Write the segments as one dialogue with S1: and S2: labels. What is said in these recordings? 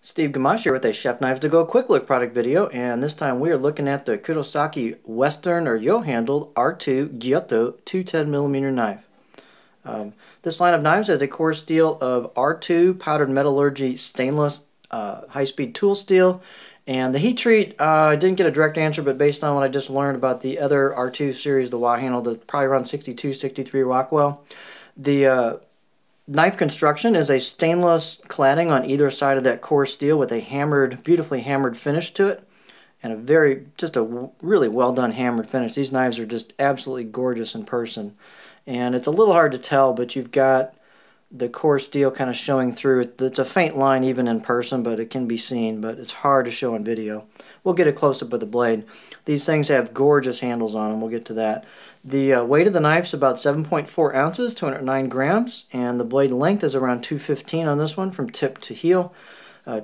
S1: Steve Gamache here with a Chef Knives to Go quick look product video, and this time we are looking at the Kurosaki Western or Yo-handled R-2 Gyuto 210mm knife. This line of knives has a core steel of R-2 powdered metallurgy stainless high-speed tool steel, and the heat treat, I didn't get a direct answer, but based on what I just learned about the other R-2 series, the Y-handle, that's probably around 62, 63 Rockwell. The knife construction is a stainless cladding on either side of that core steel with a hammered, beautifully hammered finish to it, and a really well done hammered finish. These knives are just absolutely gorgeous in person, and it's a little hard to tell, but you've got the core steel kind of showing through. It's a faint line even in person, but it can be seen, but it's hard to show on video. We'll get a close-up of the blade. These things have gorgeous handles on them. We'll get to that. The weight of the knife is about 7.4 ounces, 209 grams, and the blade length is around 215 on this one from tip to heel.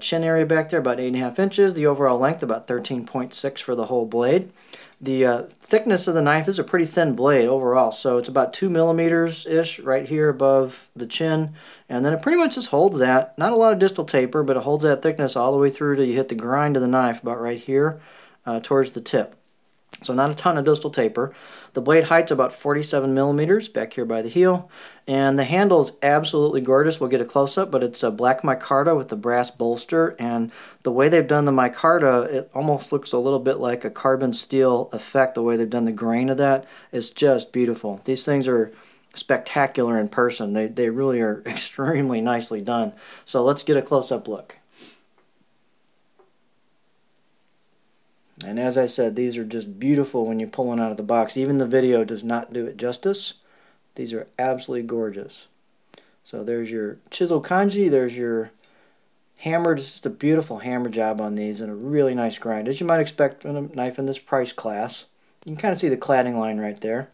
S1: Chin area back there about 8.5 inches. The overall length about 13.6 for the whole blade. The thickness of the knife is a pretty thin blade overall, so it's about 2 millimeters-ish right here above the chin, and then it pretty much just holds that. Not a lot of distal taper, but it holds that thickness all the way through till you hit the grind of the knife about right here towards the tip. So not a ton of distal taper. The blade height's about 47 millimeters back here by the heel, and the handle is absolutely gorgeous. We'll get a close-up, but it's a black micarta with the brass bolster, and the way they've done the micarta, it almost looks a little bit like a carbon steel effect. The way they've done the grain of that is just beautiful. These things are spectacular in person. They really are extremely nicely done. So let's get a close-up look. And as I said, these are just beautiful when you pull one out of the box. Even the video does not do it justice. These are absolutely gorgeous. So there's your chisel kanji, there's your hammered. It's just a beautiful hammer job on these and a really nice grind, as you might expect from a knife in this price class. You can kind of see the cladding line right there.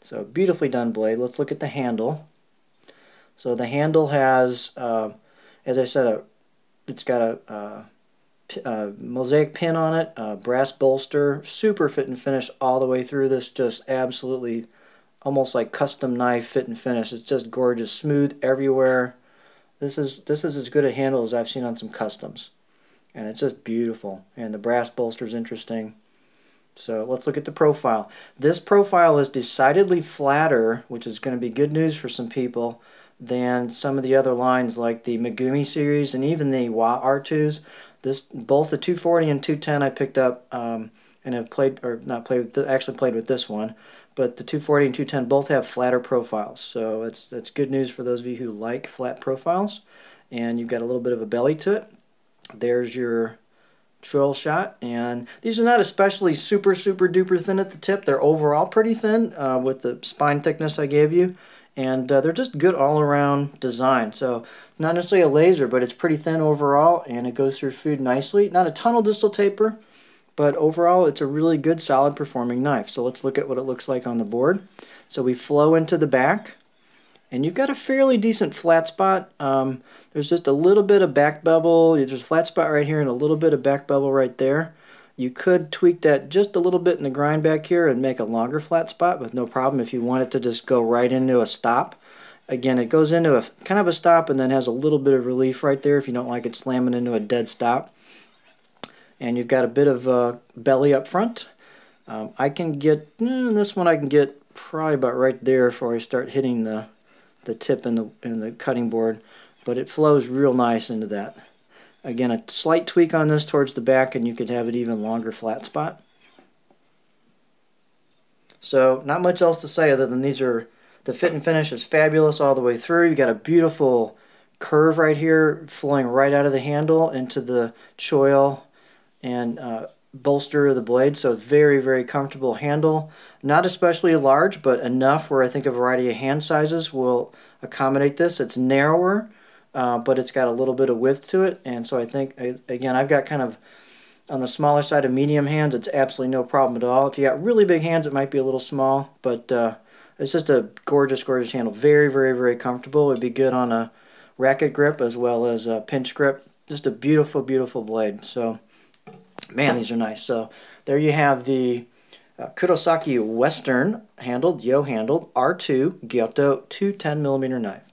S1: So beautifully done blade. Let's look at the handle. So the handle has, as I said, it's got a mosaic pin on it, brass bolster, super fit and finish all the way through this, just absolutely almost like custom knife fit and finish. It's just gorgeous, smooth everywhere. This is as good a handle as I've seen on some customs, and it's just beautiful. And the brass bolster is interesting. So let's look at the profile. This profile is decidedly flatter, which is going to be good news for some people, than some of the other lines like the Megumi series and even the R-2s. Both the 240 and 210 I picked up and have actually played with this one, but the 240 and 210 both have flatter profiles, so that's good news for those of you who like flat profiles. And you've got a little bit of a belly to it. There's your trail shot, and these are not especially super duper thin at the tip. They're overall pretty thin with the spine thickness I gave you. And they're just good all-around design. So not necessarily a laser, but it's pretty thin overall, and it goes through food nicely. Not a ton of distal taper, but overall it's a really good, solid performing knife. So let's look at what it looks like on the board. So we flow into the back, and you've got a fairly decent flat spot. There's just a little bit of back bevel. There's a flat spot right here and a little bit of back bevel right there. You could tweak that just a little bit in the grind back here and make a longer flat spot with no problem if you want it to just go right into a stop. Again, it goes into a kind of a stop and then has a little bit of relief right there if you don't like it slamming into a dead stop. And you've got a bit of belly up front. I can get, this one I can get probably about right there before I start hitting the tip in the cutting board, but it flows real nice into that. Again, a slight tweak on this towards the back and you could have it even longer flat spot. So not much else to say other than the fit and finish is fabulous all the way through. You've got a beautiful curve right here flowing right out of the handle into the choil and bolster of the blade. So it's very comfortable handle. Not especially large, but enough where I think a variety of hand sizes will accommodate this. It's narrower, but it's got a little bit of width to it, and so I think, again, I've got kind of on the smaller side of medium hands. It's absolutely no problem at all. If you got really big hands, it might be a little small, but it's just a gorgeous handle. Very comfortable. It'd be good on a racket grip as well as a pinch grip. Just a beautiful blade. So, man, these are nice. So there you have the Kurosaki Western handled, Yo-handled R-2 Gyuto 210mm knife.